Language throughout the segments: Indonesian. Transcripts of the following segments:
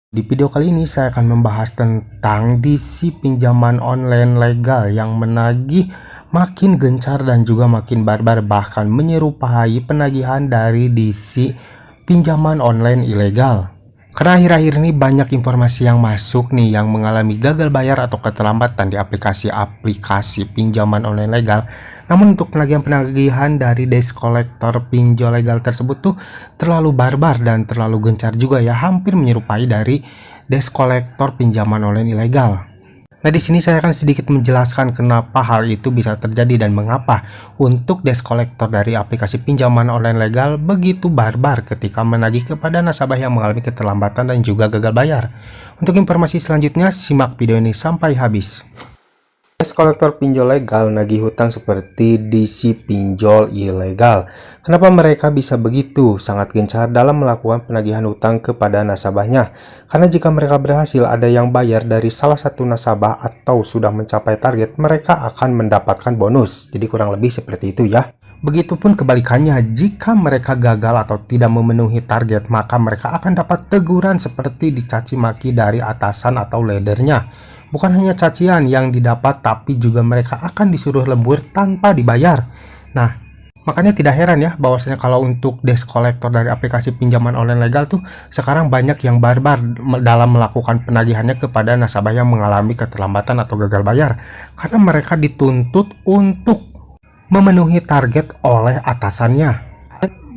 Di video kali ini saya akan membahas tentang DC pinjaman online legal yang menagih makin gencar dan juga makin barbar, bahkan menyerupai penagihan dari DC pinjaman online ilegal. Karena akhir-akhir ini banyak informasi yang masuk nih yang mengalami gagal bayar atau keterlambatan di aplikasi-aplikasi pinjaman online legal. Namun untuk penagihan-penagihan dari desk collector pinjol legal tersebut tuh terlalu barbar dan terlalu gencar juga ya, hampir menyerupai dari desk collector pinjaman online ilegal. Nah, di sini saya akan sedikit menjelaskan kenapa hal itu bisa terjadi dan mengapa untuk desk collector dari aplikasi pinjaman online legal begitu barbar ketika menagih kepada nasabah yang mengalami keterlambatan dan juga gagal bayar. Untuk informasi selanjutnya, simak video ini sampai habis. Desk collector pinjol legal nagih hutang seperti DC pinjol ilegal. Kenapa mereka bisa begitu sangat gencar dalam melakukan penagihan hutang kepada nasabahnya? Karena jika mereka berhasil ada yang bayar dari salah satu nasabah atau sudah mencapai target, mereka akan mendapatkan bonus. Jadi kurang lebih seperti itu ya. Begitupun kebalikannya, jika mereka gagal atau tidak memenuhi target, maka mereka akan dapat teguran seperti dicaci maki dari atasan atau leadernya. Bukan hanya cacian yang didapat, tapi juga mereka akan disuruh lembur tanpa dibayar. Nah, makanya tidak heran ya bahwasanya kalau untuk desk collector dari aplikasi pinjaman online legal tuh sekarang banyak yang barbar dalam melakukan penagihannya kepada nasabah yang mengalami keterlambatan atau gagal bayar. Karena mereka dituntut untuk memenuhi target oleh atasannya.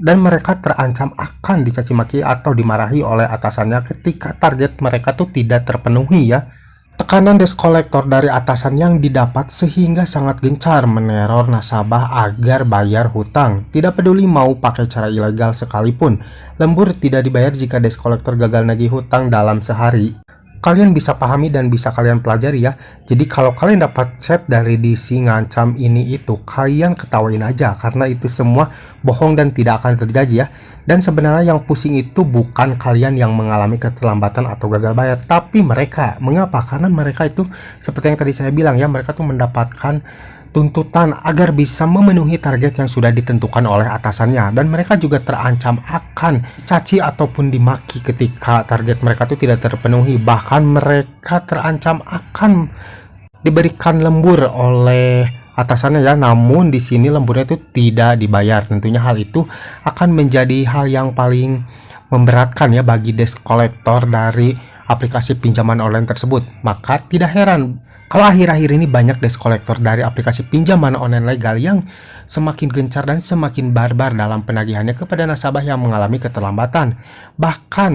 Dan mereka terancam akan dicaci maki atau dimarahi oleh atasannya ketika target mereka tuh tidak terpenuhi ya. Tekanan desk collector dari atasan yang didapat sehingga sangat gencar meneror nasabah agar bayar hutang. Tidak peduli mau pakai cara ilegal sekalipun, lembur tidak dibayar jika desk collector gagal nagih hutang dalam sehari. Kalian bisa pahami dan bisa kalian pelajari ya. Jadi kalau kalian dapat chat dari DC ngancam ini itu, kalian ketawain aja karena itu semua bohong dan tidak akan terjadi ya. Dan sebenarnya yang pusing itu bukan kalian yang mengalami keterlambatan atau gagal bayar, tapi mereka. Mengapa? Karena mereka itu seperti yang tadi saya bilang ya, mereka tuh mendapatkan tuntutan agar bisa memenuhi target yang sudah ditentukan oleh atasannya, dan mereka juga terancam akan caci ataupun dimaki ketika target mereka itu tidak terpenuhi. Bahkan mereka terancam akan diberikan lembur oleh atasannya ya, namun di sini lemburnya itu tidak dibayar. Tentunya hal itu akan menjadi hal yang paling memberatkan ya bagi desk collector dari aplikasi pinjaman online tersebut. Maka tidak heran kalau akhir-akhir ini banyak desk collector dari aplikasi pinjaman online legal yang semakin gencar dan semakin barbar dalam penagihannya kepada nasabah yang mengalami keterlambatan. Bahkan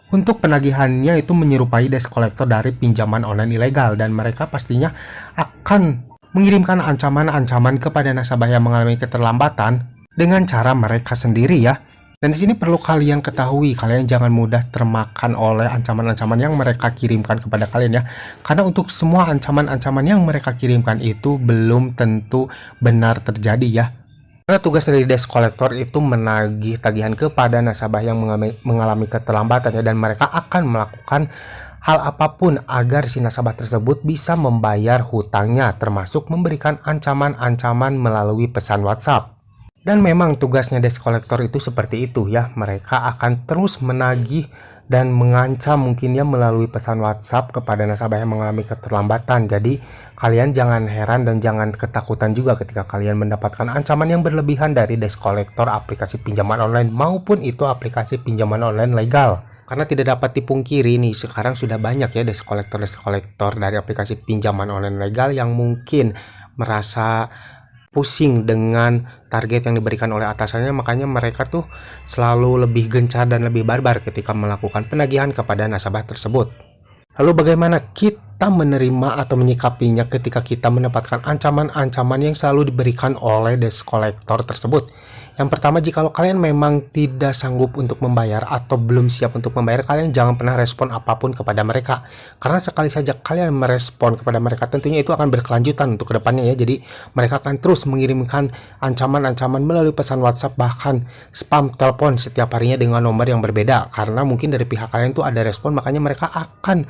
untuk penagihannya itu menyerupai desk collector dari pinjaman online ilegal, dan mereka pastinya akan mengirimkan ancaman-ancaman kepada nasabah yang mengalami keterlambatan dengan cara mereka sendiri ya. Dan di sini perlu kalian ketahui, kalian jangan mudah termakan oleh ancaman-ancaman yang mereka kirimkan kepada kalian ya. Karena untuk semua ancaman-ancaman yang mereka kirimkan itu belum tentu benar terjadi ya. Karena tugas dari desk collector itu menagih tagihan kepada nasabah yang mengalami keterlambatan ya, dan mereka akan melakukan hal apapun agar si nasabah tersebut bisa membayar hutangnya, termasuk memberikan ancaman-ancaman melalui pesan WhatsApp. Dan memang tugasnya desk collector itu seperti itu ya, mereka akan terus menagih dan mengancam mungkin ya melalui pesan WhatsApp kepada nasabah yang mengalami keterlambatan. Jadi kalian jangan heran dan jangan ketakutan juga ketika kalian mendapatkan ancaman yang berlebihan dari desk collector aplikasi pinjaman online maupun itu aplikasi pinjaman online legal. Karena tidak dapat dipungkiri nih, sekarang sudah banyak ya desk collector dari aplikasi pinjaman online legal yang mungkin merasa pusing dengan target yang diberikan oleh atasannya, makanya mereka tuh selalu lebih gencar dan lebih barbar ketika melakukan penagihan kepada nasabah tersebut. Lalu bagaimana kita menerima atau menyikapinya ketika kita mendapatkan ancaman-ancaman yang selalu diberikan oleh desk collector tersebut? Yang pertama, jika kalian memang tidak sanggup untuk membayar atau belum siap untuk membayar, kalian jangan pernah respon apapun kepada mereka. Karena sekali saja kalian merespon kepada mereka, tentunya itu akan berkelanjutan untuk kedepannya ya. Jadi mereka akan terus mengirimkan ancaman-ancaman melalui pesan WhatsApp, bahkan spam telepon setiap harinya dengan nomor yang berbeda. Karena mungkin dari pihak kalian tuh ada respon, makanya mereka akan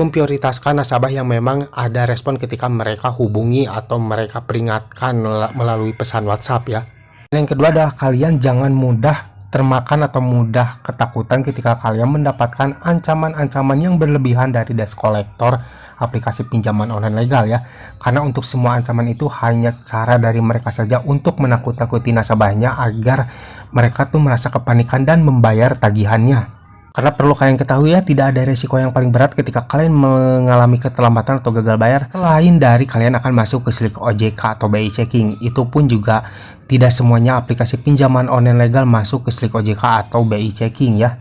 memprioritaskan nasabah yang memang ada respon ketika mereka hubungi atau mereka peringatkan melalui pesan WhatsApp ya. Dan yang kedua adalah kalian jangan mudah termakan atau mudah ketakutan ketika kalian mendapatkan ancaman-ancaman yang berlebihan dari debt collector aplikasi pinjaman online legal ya. Karena untuk semua ancaman itu hanya cara dari mereka saja untuk menakut-nakuti nasabahnya agar mereka tuh merasa kepanikan dan membayar tagihannya. Karena perlu kalian ketahui ya, tidak ada resiko yang paling berat ketika kalian mengalami keterlambatan atau gagal bayar selain dari kalian akan masuk ke slick OJK atau BI checking. Itu pun juga tidak semuanya aplikasi pinjaman online legal masuk ke slick OJK atau BI checking ya.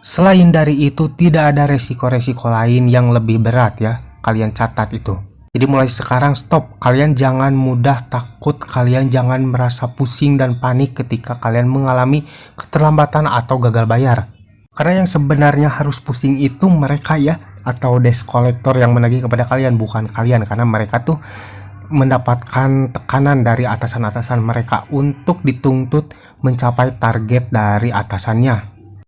Selain dari itu, tidak ada resiko-resiko lain yang lebih berat ya, kalian catat itu. Jadi mulai sekarang stop, kalian jangan mudah takut, kalian jangan merasa pusing dan panik ketika kalian mengalami keterlambatan atau gagal bayar. Karena yang sebenarnya harus pusing itu mereka ya, atau debt collector yang menagih kepada kalian, bukan kalian. Karena mereka tuh mendapatkan tekanan dari atasan-atasan mereka untuk dituntut mencapai target dari atasannya.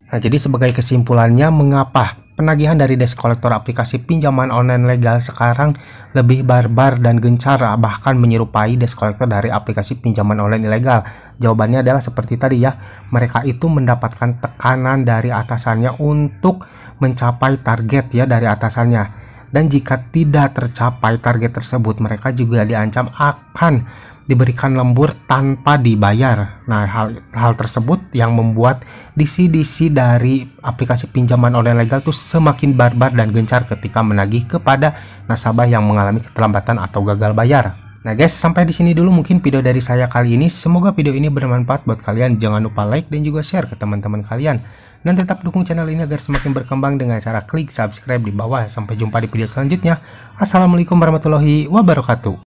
Nah, jadi sebagai kesimpulannya, mengapa penagihan dari debt collector aplikasi pinjaman online legal sekarang lebih barbar dan gencar, bahkan menyerupai debt collector dari aplikasi pinjaman online ilegal? Jawabannya adalah seperti tadi ya, mereka itu mendapatkan tekanan dari atasannya untuk mencapai target ya dari atasannya. Dan jika tidak tercapai target tersebut, mereka juga diancam akan diberikan lembur tanpa dibayar. Nah, hal tersebut yang membuat DC-DC dari aplikasi pinjaman online legal tuh semakin barbar dan gencar ketika menagih kepada nasabah yang mengalami keterlambatan atau gagal bayar. Nah guys, sampai di sini dulu mungkin video dari saya kali ini. Semoga video ini bermanfaat buat kalian. Jangan lupa like dan juga share ke teman-teman kalian. Dan tetap dukung channel ini agar semakin berkembang dengan cara klik subscribe di bawah. Sampai jumpa di video selanjutnya. Assalamualaikum warahmatullahi wabarakatuh.